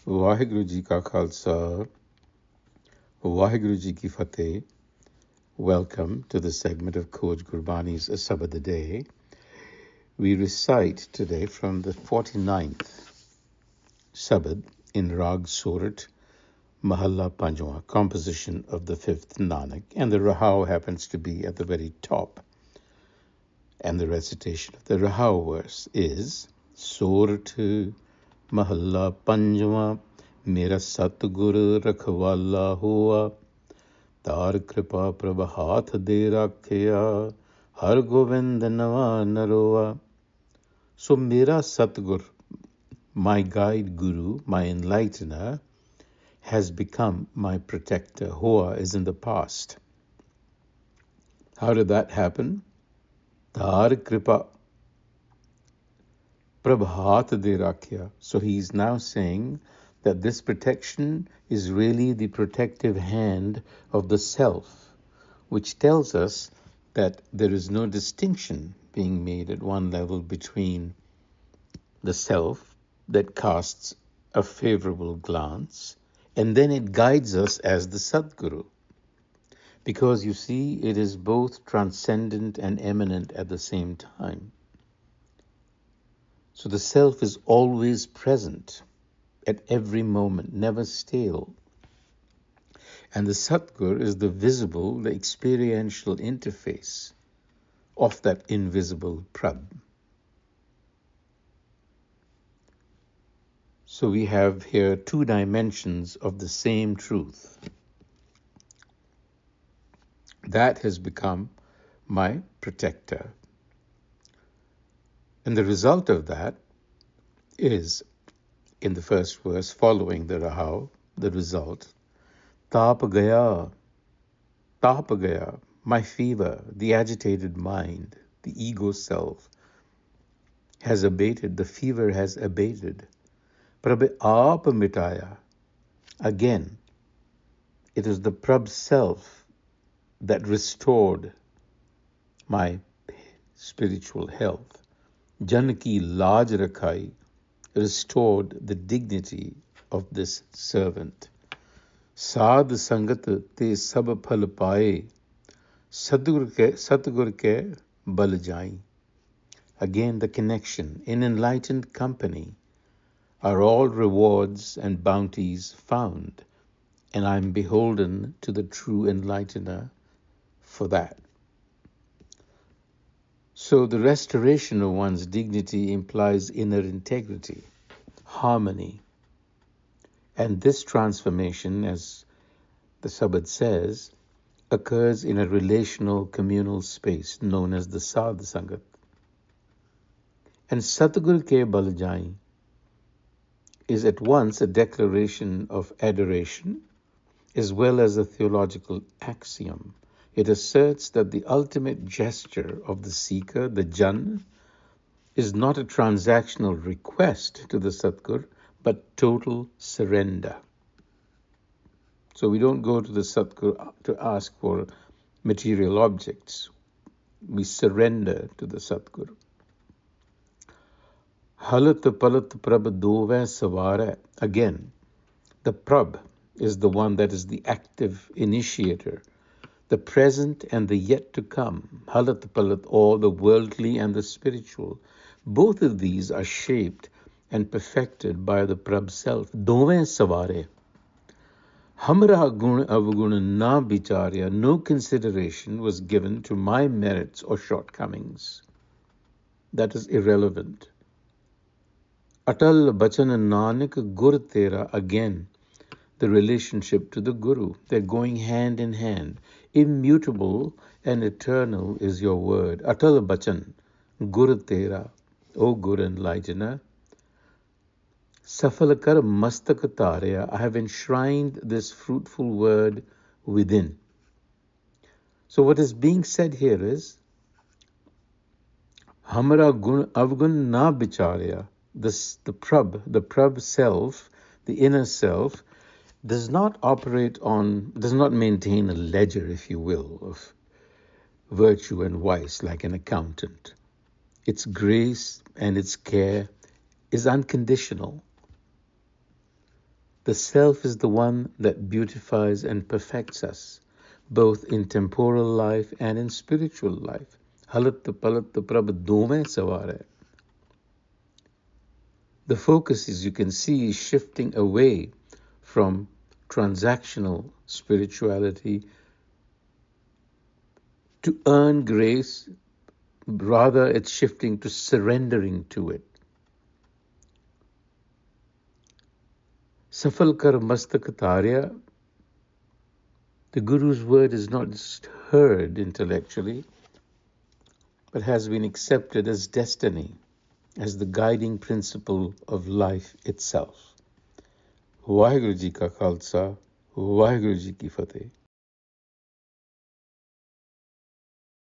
Vaheguru Ji Ka Khalsa, Vaheguru Ji Ki Fateh. Welcome to the segment of Coach Gurbani's a-sabad-a-day. We recite today from the 49th Sabad in Rag Surat, Mahalla Panjwa, composition of the 5th Nanak, and the Rahau happens to be at the very top. And the recitation of the Rahau verse is Surat Mahalla Panjwa, Mera Satgur Rakhvala Hoa, Tar Kripa Prabha Hath De Rakhya, Har Govind Nava Naroa. So Mera Satgur, my guide guru, my enlightener, has become my protector. Hoa is in the past. How did that happen? Tar Kripa Prabhat De Rakhya. So he's now saying that this protection is really the protective hand of the self, which tells us that there is no distinction being made at one level between the self that casts a favorable glance, and then it guides us as the Sadguru. Because you see, it is both transcendent and eminent at the same time. So the self is always present at every moment, never stale. And the Satgur is the visible, the experiential interface of that invisible Prab. So we have here two dimensions of the same truth. That has become my protector. And the result of that is, in the first verse following the Rahau, the result, Tap gaya, my fever, the agitated mind, the ego self, has abated, the fever has abated. Prabh aap mitaya. Again, it is the Prabh self that restored my spiritual health. Janaki Laj Rakhai restored the dignity of this servant. Sad Sangat te sab phal paaye, Satgur ke bal jai. Again, the connection. In enlightened company are all rewards and bounties found, and I am beholden to the true enlightener for that. So the restoration of one's dignity implies inner integrity, harmony. And this transformation, as the Sabad says, occurs in a relational communal space known as the Sadh Sangat. And Satgur ke bal jai is at once a declaration of adoration as well as a theological axiom. It asserts that the ultimate gesture of the seeker, the Jan, is not a transactional request to the Satgur, but total surrender. So we don't go to the Satgur to ask for material objects. We surrender to the Satgur. Halat palat prab dove savara. Again, the Prab is the one that is the active initiator, the present and the yet to come, halat palat, all the worldly and the spiritual. Both of these are shaped and perfected by the Prab self. Dove savare. Hamra gun avgun na bicharya, no consideration was given to my merits or shortcomings. That is irrelevant. Atal bachan nanak gur tera, again, the relationship to the Guru. They're going hand in hand. Immutable and eternal is your word. Atal bachan, gur tera, O Guru enlightener. Safalakar mastak tarya, I have enshrined this fruitful word within. So what is being said here is, Hamara gun avgun na bicharya, the Prab self, the inner self, does not maintain a ledger, if you will, of virtue and vice like an accountant. Its grace and its care is unconditional. The self is the one that beautifies and perfects us, both in temporal life and in spiritual life. Halat palat prab dome sawar hai. The focus, as you can see, is shifting away from transactional spirituality to earn grace. Rather, it's shifting to surrendering to it. Safal kar mastak tarya. The Guru's word is not just heard intellectually, but has been accepted as destiny, as the guiding principle of life itself. Vaheguru Ji Ka Khalsa, Vaheguru Ji Ki Fateh.